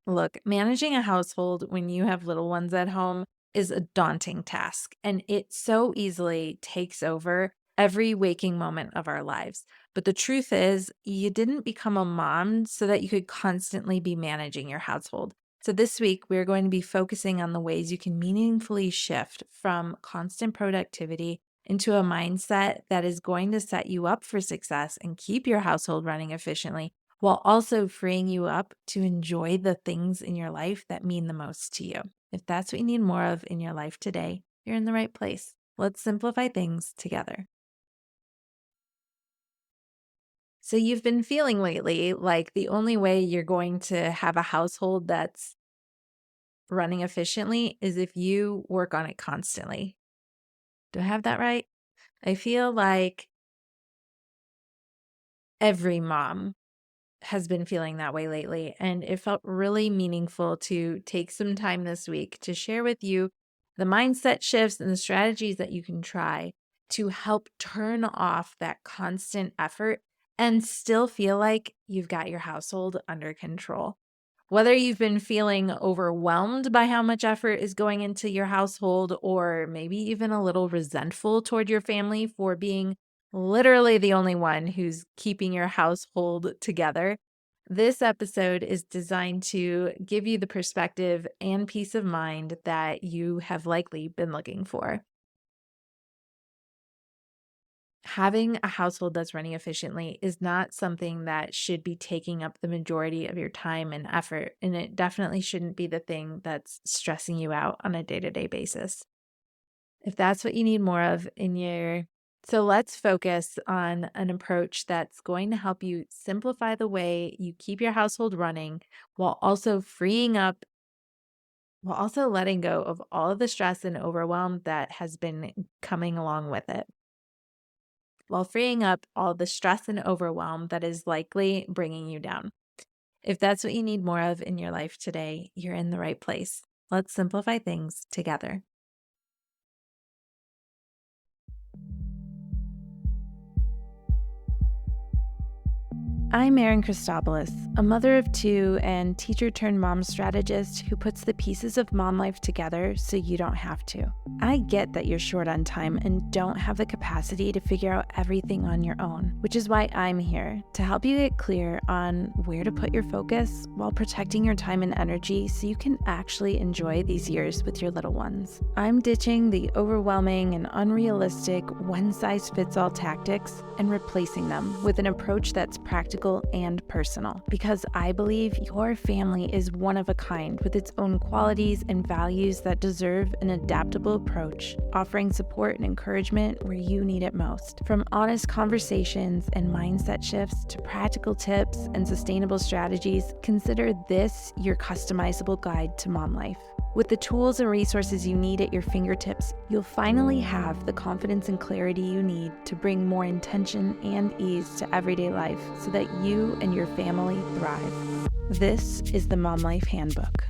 Look, managing a household when you have little ones at home is a daunting task, and it so easily takes over every waking moment of our lives. But the truth is, you didn't become a mom so that you could constantly be managing your household. So, this week, we're going to be focusing on the ways you can meaningfully shift from constant productivity into a mindset that is going to set you up for success and keep your household running efficiently while also freeing you up to enjoy the things in your life that mean the most to you. If that's what you need more of in your life today, you're in the right place. Let's simplify things together. So, you've been feeling lately like the only way you're going to have a household that's running efficiently is if you work on it constantly. Do I have that right? I feel like every mom has been feeling that way lately. And it felt really meaningful to take some time this week to share with you the mindset shifts and the strategies that you can try to help turn off that constant effort and still feel like you've got your household under control. Whether you've been feeling overwhelmed by how much effort is going into your household, or maybe even a little resentful toward your family for being literally the only one who's keeping your household together, this episode is designed to give you the perspective and peace of mind that you have likely been looking for. Having a household that's running efficiently is not something that should be taking up the majority of your time and effort, and it definitely shouldn't be the thing that's stressing you out on a day-to-day basis. If that's what you need more of in your So let's focus on an approach that's going to help you simplify the way you keep your household running while also freeing up, while also letting go of all of the stress and overwhelm that has been coming along with it, while freeing up all the stress and overwhelm that is likely bringing you down. If that's what you need more of in your life today, you're in the right place. Let's simplify things together. I'm Erin Christopoulos, a mother of two and teacher turned mom strategist who puts the pieces of mom life together so you don't have to. I get that you're short on time and don't have the capacity to figure out everything on your own, which is why I'm here to help you get clear on where to put your focus while protecting your time and energy so you can actually enjoy these years with your little ones. I'm ditching the overwhelming and unrealistic one-size-fits-all tactics and replacing them with an approach that's practical and personal, because I believe your family is one of a kind with its own qualities and values that deserve an adaptable approach, offering support and encouragement where you need it most. From honest conversations and mindset shifts to practical tips and sustainable strategies, consider this your customizable guide to mom life. With the tools and resources you need at your fingertips, you'll finally have the confidence and clarity you need to bring more intention and ease to everyday life so that you and your family thrive. This is the Mom Life Handbook.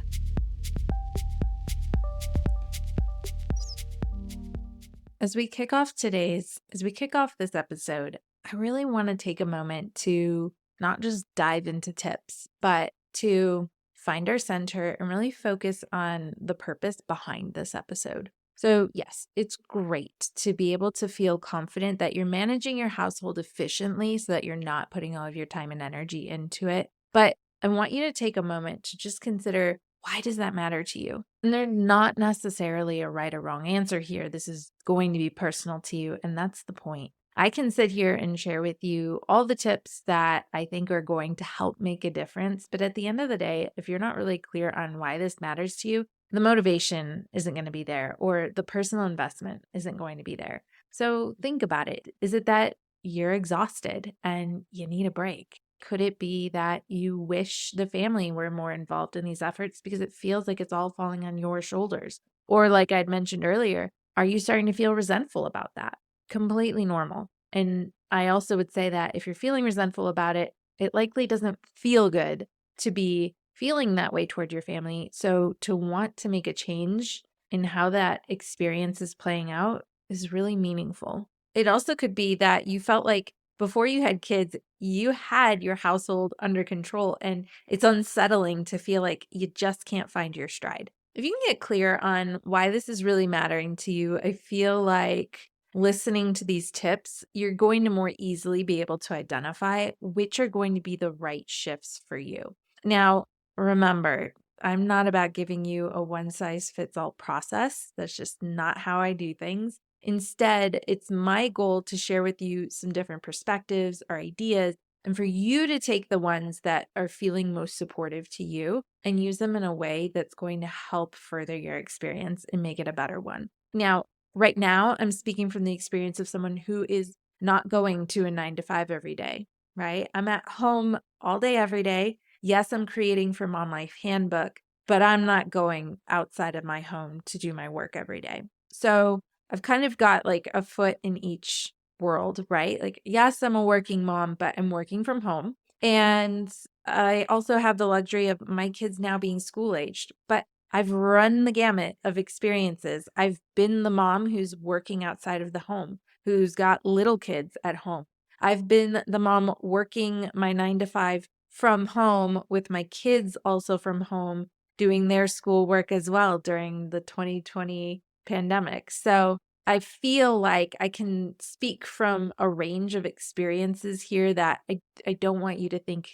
As we kick off this episode, I really want to take a moment to not just dive into tips, but to find our center and really focus on the purpose behind this episode. So, yes, it's great to be able to feel confident that you're managing your household efficiently so that you're not putting all of your time and energy into it. But I want you to take a moment to just consider, why does that matter to you? And there's not necessarily a right or wrong answer here. This is going to be personal to you, and that's the point. I can sit here and share with you all the tips that I think are going to help make a difference. But at the end of the day, if you're not really clear on why this matters to you, the motivation isn't going to be there, or the personal investment isn't going to be there. So think about it. Is it that you're exhausted and you need a break? Could it be that you wish the family were more involved in these efforts because it feels like it's all falling on your shoulders? Or, like I'd mentioned earlier, are you starting to feel resentful about that? Completely normal. And I also would say that if you're feeling resentful about it, it likely doesn't feel good to be feeling that way toward your family. So to want to make a change in how that experience is playing out is really meaningful. It also could be that you felt like before you had kids, you had your household under control, and it's unsettling to feel like you just can't find your stride. If you can get clear on why this is really mattering to you, I feel like listening to these tips, you're going to more easily be able to identify which are going to be the right shifts for you. Now, remember, I'm not about giving you a one size fits all process. That's just not how I do things. Instead, it's my goal to share with you some different perspectives or ideas, and for you to take the ones that are feeling most supportive to you and use them in a way that's going to help further your experience and make it a better one. Now, right now, I'm speaking from the experience of someone who is not going to a 9 to 5 every day, right? I'm at home all day, every day. Yes, I'm creating for Mom Life Handbook, but I'm not going outside of my home to do my work every day. So I've kind of got like a foot in each world, right? Like, yes, I'm a working mom, but I'm working from home. And I also have the luxury of my kids now being school aged, but I've run the gamut of experiences. I've been the mom who's working outside of the home, who's got little kids at home. I've been the mom working my 9 to 5 from home with my kids also from home, doing their schoolwork as well during the 2020 pandemic. So I feel like I can speak from a range of experiences here that I don't want you to think,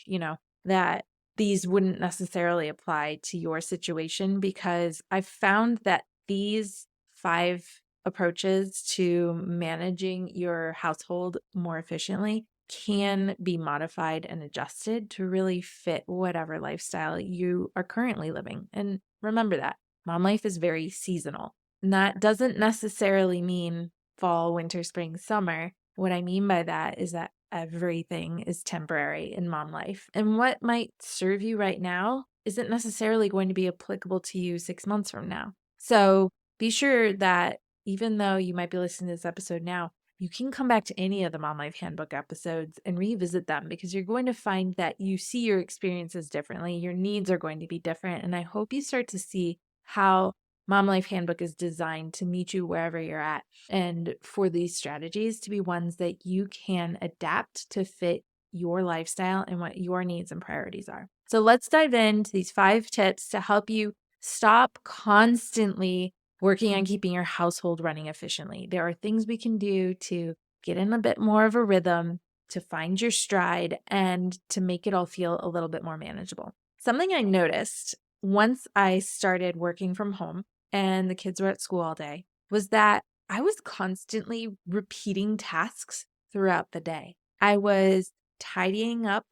that these wouldn't necessarily apply to your situation, because I've found that these 5 approaches to managing your household more efficiently can be modified and adjusted to really fit whatever lifestyle you are currently living. And remember that mom life is very seasonal. And that doesn't necessarily mean fall, winter, spring, summer. What I mean by that is that everything is temporary in mom life. And what might serve you right now isn't necessarily going to be applicable to you 6 months from now. So be sure that even though you might be listening to this episode now, you can come back to any of the Mom Life Handbook episodes and revisit them, because you're going to find that you see your experiences differently. Your needs are going to be different. And I hope you start to see how Mom Life Handbook is designed to meet you wherever you're at, and for these strategies to be ones that you can adapt to fit your lifestyle and what your needs and priorities are. So let's dive into these 5 tips to help you stop constantly working on keeping your household running efficiently. There are things we can do to get in a bit more of a rhythm, to find your stride, and to make it all feel a little bit more manageable. Something I noticed once I started working from home and the kids were at school all day was that I was constantly repeating tasks throughout the day. I was tidying up,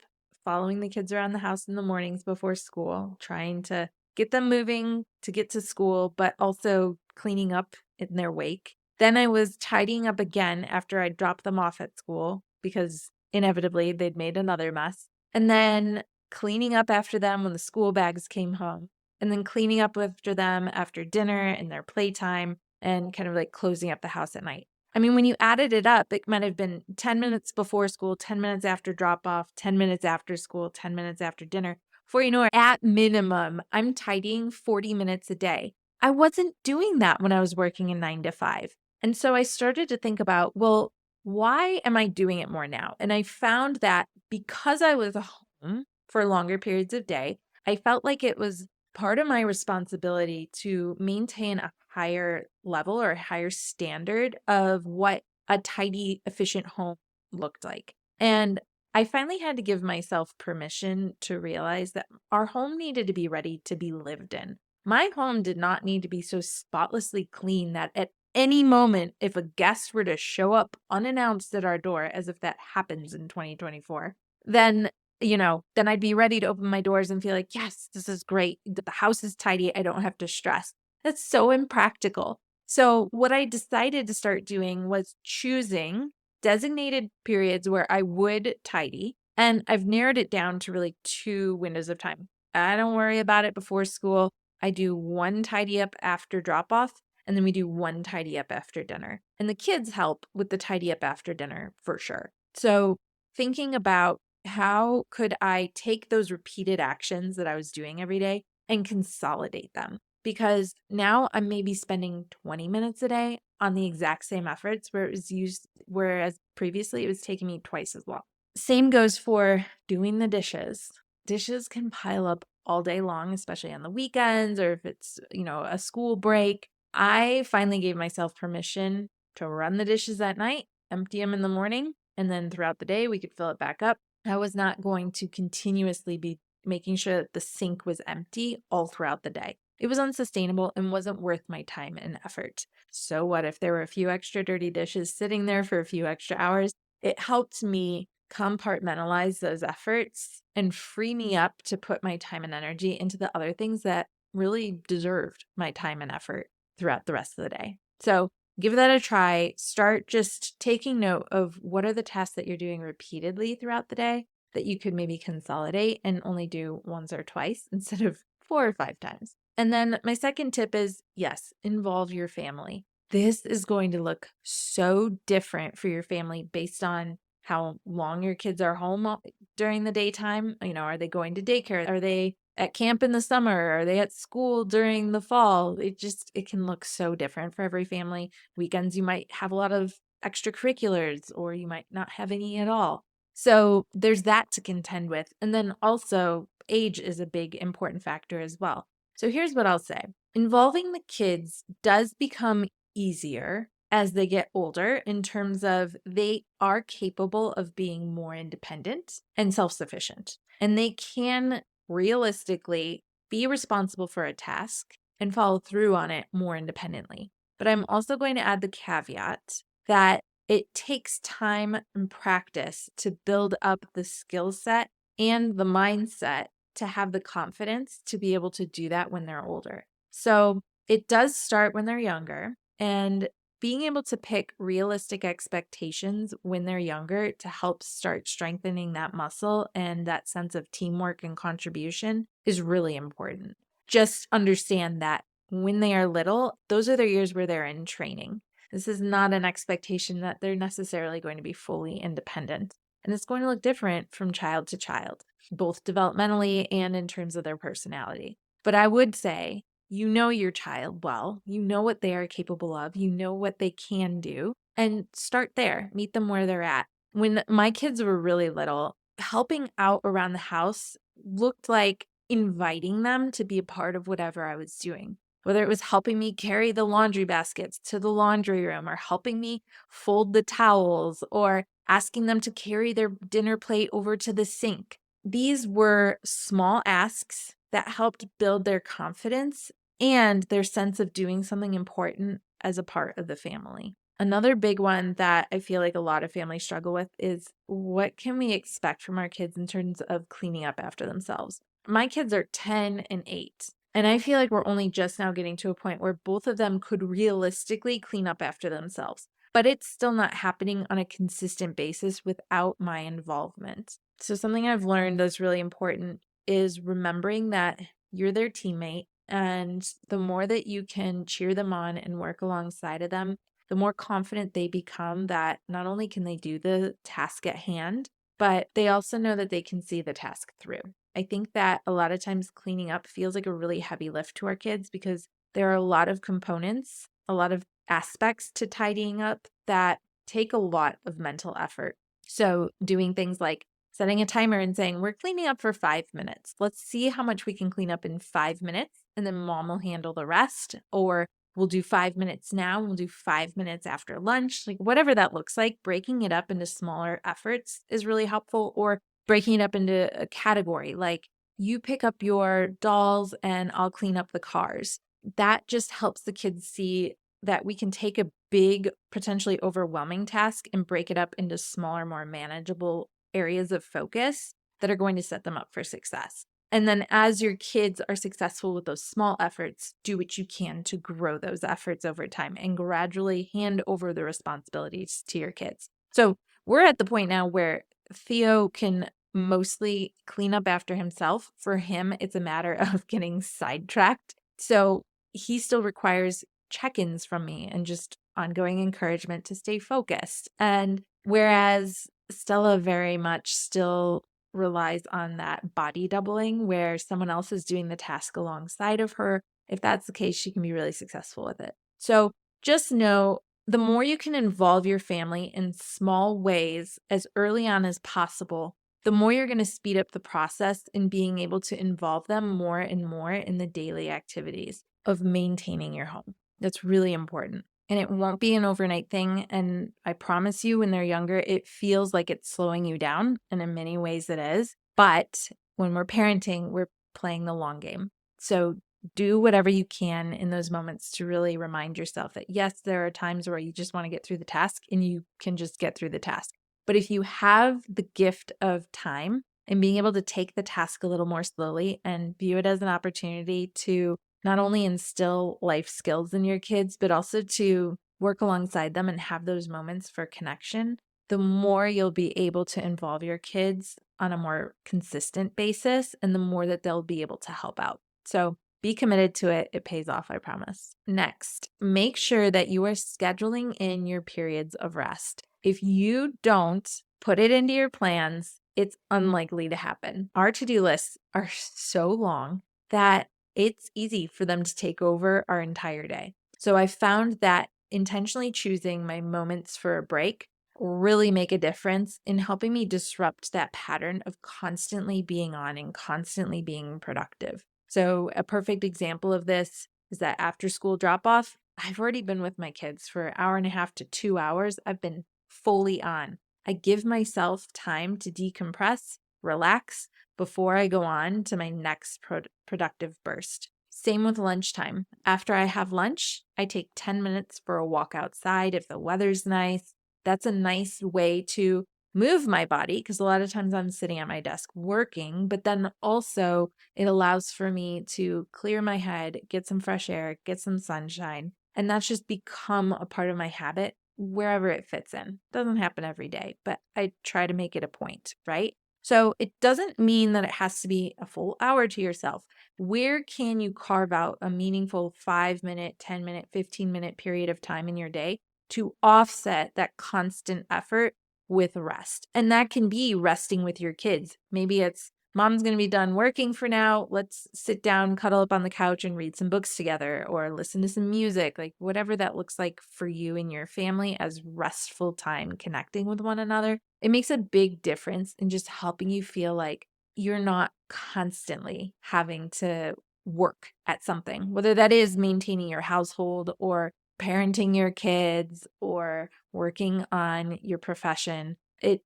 following the kids around the house in the mornings before school, trying to get them moving to get to school, but also cleaning up in their wake. Then I was tidying up again after I dropped them off at school, because inevitably they'd made another mess. And then cleaning up after them when the school bags came home. And then cleaning up after them after dinner and their playtime, and kind of like closing up the house at night. I mean, when you added it up, it might have been 10 minutes before school, 10 minutes after drop off, 10 minutes after school, 10 minutes after dinner. Before you know it, at minimum, I'm tidying 40 minutes a day. I wasn't doing that when I was working a 9 to 5. And so I started to think about, well, why am I doing it more now? And I found that because I was home for longer periods of day, I felt like it was part of my responsibility to maintain a higher level or a higher standard of what a tidy, efficient home looked like. And I finally had to give myself permission to realize that our home needed to be ready to be lived in. My home did not need to be so spotlessly clean that at any moment, if a guest were to show up unannounced at our door, as if that happens in 2024, then I'd be ready to open my doors and feel like, yes, this is great. The house is tidy. I don't have to stress. That's so impractical. So what I decided to start doing was choosing designated periods where I would tidy. And I've narrowed it down to really 2 windows of time. I don't worry about it before school. I do 1 tidy up after drop off, and then we do 1 tidy up after dinner. And the kids help with the tidy up after dinner for sure. So thinking about how could I take those repeated actions that I was doing every day and consolidate them? Because now I'm maybe spending 20 minutes a day on the exact same efforts where it was used, whereas previously it was taking me twice as long. Same goes for doing the dishes. Dishes can pile up all day long, especially on the weekends or if it's, a school break. I finally gave myself permission to run the dishes at night, empty them in the morning, and then throughout the day we could fill it back up. I was not going to continuously be making sure that the sink was empty all throughout the day. It was unsustainable and wasn't worth my time and effort. So what if there were a few extra dirty dishes sitting there for a few extra hours? It helped me compartmentalize those efforts and free me up to put my time and energy into the other things that really deserved my time and effort throughout the rest of the day. So give that a try. Start just taking note of what are the tasks that you're doing repeatedly throughout the day that you could maybe consolidate and only do once or twice instead of 4 or 5 times. And then my second tip is, yes, involve your family. This is going to look so different for your family based on how long your kids are home during the daytime. Are they going to daycare? Are they at camp in the summer? Are they at school during the fall? It can look so different for every family. Weekends, you might have a lot of extracurriculars or you might not have any at all. So there's that to contend with. And then also age is a big important factor as well. So here's what I'll say. Involving the kids does become easier as they get older in terms of they are capable of being more independent and self-sufficient. And they can realistically be responsible for a task and follow through on it more independently. But I'm also going to add the caveat that it takes time and practice to build up the skill set and the mindset to have the confidence to be able to do that when they're older. So it does start when they're younger, and being able to pick realistic expectations when they're younger to help start strengthening that muscle and that sense of teamwork and contribution is really important. Just understand that when they are little, those are their years where they're in training. This is not an expectation that they're necessarily going to be fully independent. And it's going to look different from child to child, both developmentally and in terms of their personality. But I would say, you know your child well, you know what they are capable of, you know what they can do, and start there. Meet them where they're at. When my kids were really little, helping out around the house looked like inviting them to be a part of whatever I was doing. Whether it was helping me carry the laundry baskets to the laundry room or helping me fold the towels or asking them to carry their dinner plate over to the sink. These were small asks that helped build their confidence and their sense of doing something important as a part of the family. Another big one that I feel like a lot of families struggle with is what can we expect from our kids in terms of cleaning up after themselves? My kids are 10 and 8. And I feel like we're only just now getting to a point where both of them could realistically clean up after themselves. But it's still not happening on a consistent basis without my involvement. So something I've learned that's really important is remembering that you're their teammate. And the more that you can cheer them on and work alongside of them, the more confident they become that not only can they do the task at hand, but they also know that they can see the task through. I think that a lot of times cleaning up feels like a really heavy lift to our kids because there are a lot of components, a lot of aspects to tidying up that take a lot of mental effort. So doing things like setting a timer and saying, we're cleaning up for 5 minutes. Let's see how much we can clean up in 5 minutes, and then mom will handle the rest. Or we'll do 5 minutes now, we'll do 5 minutes after lunch. Like whatever that looks like, breaking it up into smaller efforts is really helpful. Or breaking it up into a category, like you pick up your dolls and I'll clean up the cars. That just helps the kids see that we can take a big, potentially overwhelming task and break it up into smaller, more manageable areas of focus that are going to set them up for success. And then as your kids are successful with those small efforts, do what you can to grow those efforts over time and gradually hand over the responsibilities to your kids. So we're at the point now where Theo can mostly clean up after himself. For him, it's a matter of getting sidetracked. So he still requires check-ins from me and just ongoing encouragement to stay focused. And whereas Stella very much still relies on that body doubling where someone else is doing the task alongside of her, if that's the case, she can be really successful with it. So just know the more you can involve your family in small ways as early on as possible, the more you're going to speed up the process in being able to involve them more and more in the daily activities of maintaining your home. That's really important. And it won't be an overnight thing. And I promise you, when they're younger, it feels like it's slowing you down. And in many ways it is. But when we're parenting, we're playing the long game. So do whatever you can in those moments to really remind yourself that, yes, there are times where you just want to get through the task and you can just get through the task. But if you have the gift of time and being able to take the task a little more slowly and view it as an opportunity to not only instill life skills in your kids, but also to work alongside them and have those moments for connection, the more you'll be able to involve your kids on a more consistent basis and the more that they'll be able to help out. So be committed to it. It pays off, I promise. Next, make sure that you are scheduling in your periods of rest. If you don't put it into your plans, it's unlikely to happen. Our to-do lists are so long that it's easy for them to take over our entire day. So I found that intentionally choosing my moments for a break really make a difference in helping me disrupt that pattern of constantly being on and constantly being productive. So a perfect example of this is that after school drop off, I've already been with my kids for an hour and a half to 2 hours. I've been fully on. I give myself time to decompress, relax before I go on to my next productive burst. Same with lunchtime. After I have lunch, I take 10 minutes for a walk outside if the weather's nice. That's a nice way to move my body because a lot of times I'm sitting at my desk working, but then also it allows for me to clear my head, get some fresh air, get some sunshine. And that's just become a part of my habit wherever it fits in. Doesn't happen every day, but I try to make it a point, right? So it doesn't mean that it has to be a full hour to yourself. Where can you carve out a meaningful 5-minute, 10-minute, 15-minute period of time in your day to offset that constant effort with rest? And that can be resting with your kids. Maybe it's mom's going to be done working for now. Let's sit down, cuddle up on the couch and read some books together or listen to some music, like whatever that looks like for you and your family as restful time connecting with one another. It makes a big difference in just helping you feel like you're not constantly having to work at something, whether that is maintaining your household or parenting your kids or working on your profession. It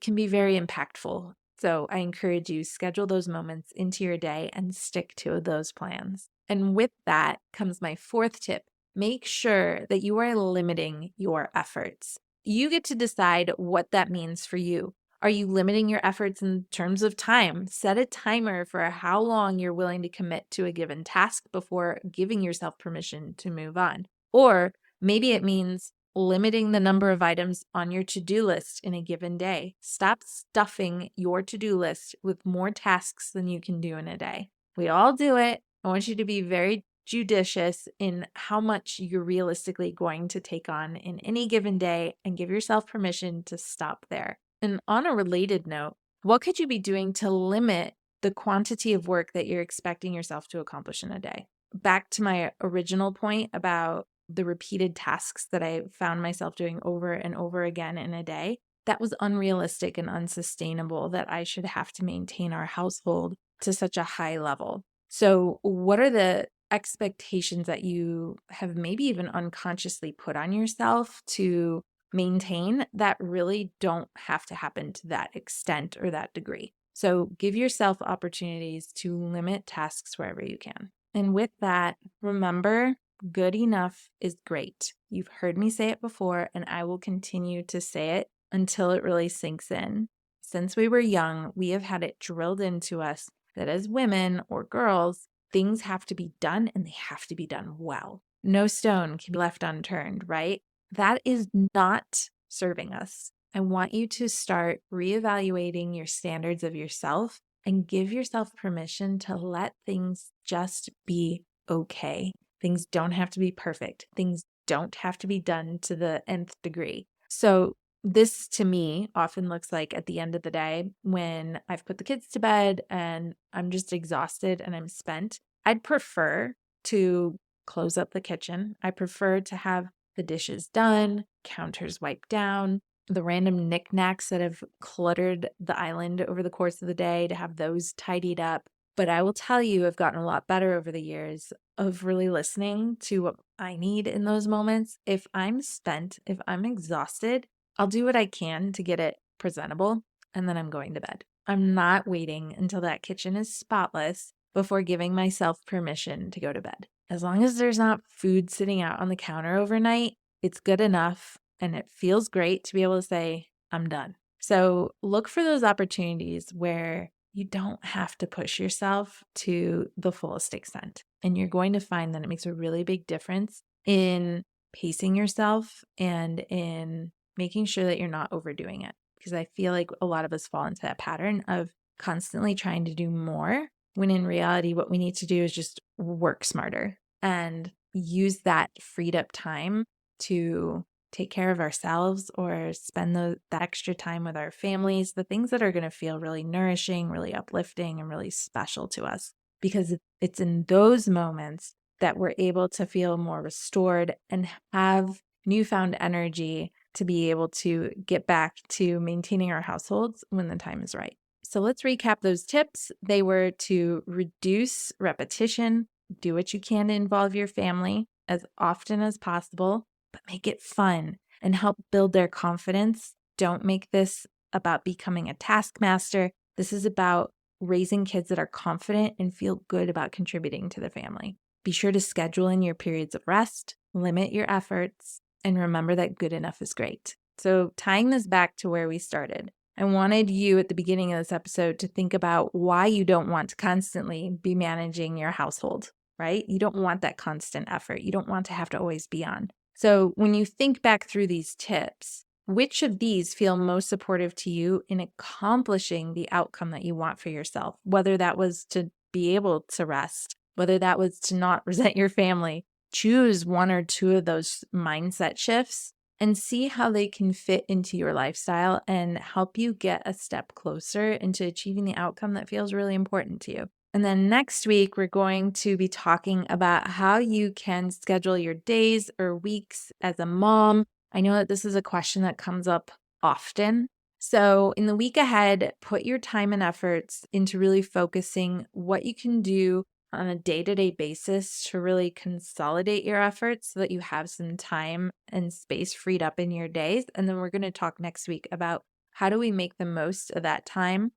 can be very impactful. So I encourage you, schedule those moments into your day and stick to those plans. And with that comes my fourth tip. Make sure that you are limiting your efforts. You get to decide what that means for you. Are you limiting your efforts in terms of time? Set a timer for how long you're willing to commit to a given task before giving yourself permission to move on. Or maybe it means limiting the number of items on your to-do list in a given day. Stop stuffing your to-do list with more tasks than you can do in a day. We all do it. I want you to be very judicious in how much you're realistically going to take on in any given day and give yourself permission to stop there. And on a related note, what could you be doing to limit the quantity of work that you're expecting yourself to accomplish in a day? Back to my original point about the repeated tasks that I found myself doing over and over again in a day, that was unrealistic and unsustainable that I should have to maintain our household to such a high level. So what are the expectations that you have maybe even unconsciously put on yourself to maintain that really don't have to happen to that extent or that degree? So give yourself opportunities to limit tasks wherever you can. And with that, remember, good enough is great. You've heard me say it before, and I will continue to say it until it really sinks in. Since we were young, we have had it drilled into us that as women or girls, things have to be done and they have to be done well. No stone can be left unturned, right? That is not serving us. I want you to start reevaluating your standards of yourself and give yourself permission to let things just be okay. Things don't have to be perfect. Things don't have to be done to the nth degree. So this to me often looks like at the end of the day when I've put the kids to bed and I'm just exhausted and I'm spent, I'd prefer to close up the kitchen. I prefer to have the dishes done, counters wiped down, the random knickknacks that have cluttered the island over the course of the day, to have those tidied up. But I will tell you, I've gotten a lot better over the years of really listening to what I need in those moments. If I'm spent, if I'm exhausted, I'll do what I can to get it presentable, and then I'm going to bed. I'm not waiting until that kitchen is spotless before giving myself permission to go to bed. As long as there's not food sitting out on the counter overnight, it's good enough, and it feels great to be able to say, I'm done. So look for those opportunities where you don't have to push yourself to the fullest extent. And you're going to find that it makes a really big difference in pacing yourself and in making sure that you're not overdoing it. Because I feel like a lot of us fall into that pattern of constantly trying to do more, when in reality, what we need to do is just work smarter and use that freed up time to take care of ourselves or spend that extra time with our families, the things that are going to feel really nourishing, really uplifting, and really special to us. Because it's in those moments that we're able to feel more restored and have newfound energy to be able to get back to maintaining our households when the time is right. So let's recap those tips. They were to reduce repetition, do what you can to involve your family as often as possible, but make it fun and help build their confidence. Don't make this about becoming a taskmaster. This is about raising kids that are confident and feel good about contributing to the family. Be sure to schedule in your periods of rest, limit your efforts, and remember that good enough is great. So tying this back to where we started, I wanted you at the beginning of this episode to think about why you don't want to constantly be managing your household, right? You don't want that constant effort. You don't want to have to always be on. So when you think back through these tips, which of these feel most supportive to you in accomplishing the outcome that you want for yourself? Whether that was to be able to rest, whether that was to not resent your family, choose one or two of those mindset shifts and see how they can fit into your lifestyle and help you get a step closer into achieving the outcome that feels really important to you. And then next week, we're going to be talking about how you can schedule your days or weeks as a mom. I know that this is a question that comes up often. So in the week ahead, put your time and efforts into really focusing what you can do on a day-to-day basis to really consolidate your efforts so that you have some time and space freed up in your days. And then we're going to talk next week about how do we make the most of that time.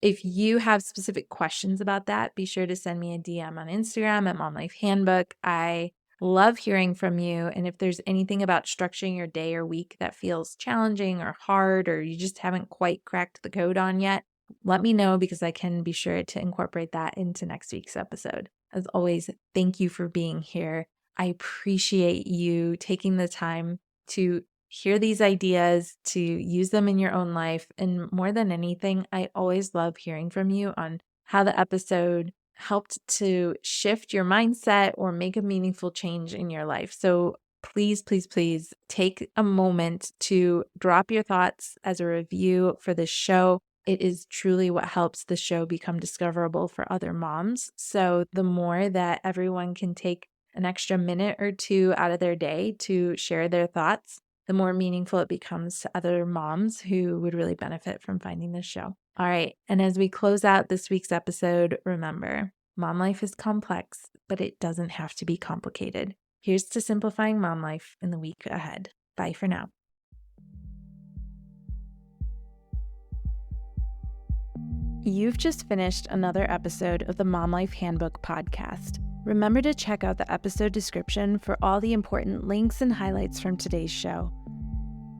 If you have specific questions about that, be sure to send me a DM on Instagram at Mom Life Handbook. I love hearing from you. And if there's anything about structuring your day or week that feels challenging or hard, or you just haven't quite cracked the code on yet, let me know, because I can be sure to incorporate that into next week's episode. As always, thank you for being here. I appreciate you taking the time to hear these ideas, to use them in your own life. And more than anything, I always love hearing from you on how the episode helped to shift your mindset or make a meaningful change in your life. So please, please, please take a moment to drop your thoughts as a review for this show. It is truly what helps the show become discoverable for other moms. So the more that everyone can take an extra minute or two out of their day to share their thoughts, the more meaningful it becomes to other moms who would really benefit from finding this show. All right. And as we close out this week's episode, remember, mom life is complex, but it doesn't have to be complicated. Here's to simplifying mom life in the week ahead. Bye for now. You've just finished another episode of the Mom Life Handbook podcast. Remember to check out the episode description for all the important links and highlights from today's show.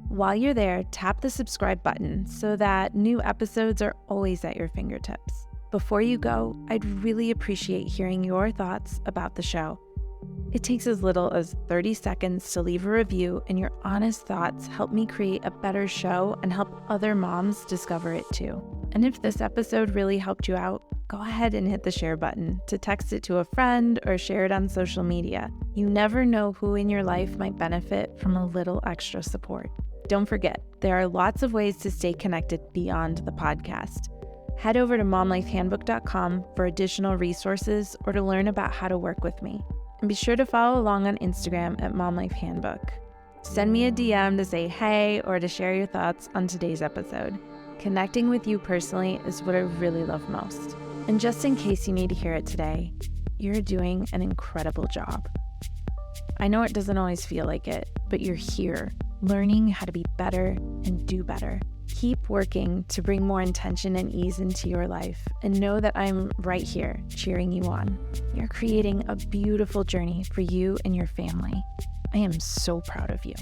While you're there, tap the subscribe button so that new episodes are always at your fingertips. Before you go, I'd really appreciate hearing your thoughts about the show. It takes as little as 30 seconds to leave a review, and your honest thoughts help me create a better show and help other moms discover it too. And if this episode really helped you out, go ahead and hit the share button to text it to a friend or share it on social media. You never know who in your life might benefit from a little extra support. Don't forget, there are lots of ways to stay connected beyond the podcast. Head over to momlifehandbook.com for additional resources or to learn about how to work with me. And be sure to follow along on Instagram at Mom Life Handbook. Send me a DM to say hey or to share your thoughts on today's episode. Connecting with you personally is what I really love most. And just in case you need to hear it today, you're doing an incredible job. I know it doesn't always feel like it, but you're here, learning how to be better and do better. Keep working to bring more intention and ease into your life, and know that I'm right here cheering you on. You're creating a beautiful journey for you and your family. I am so proud of you.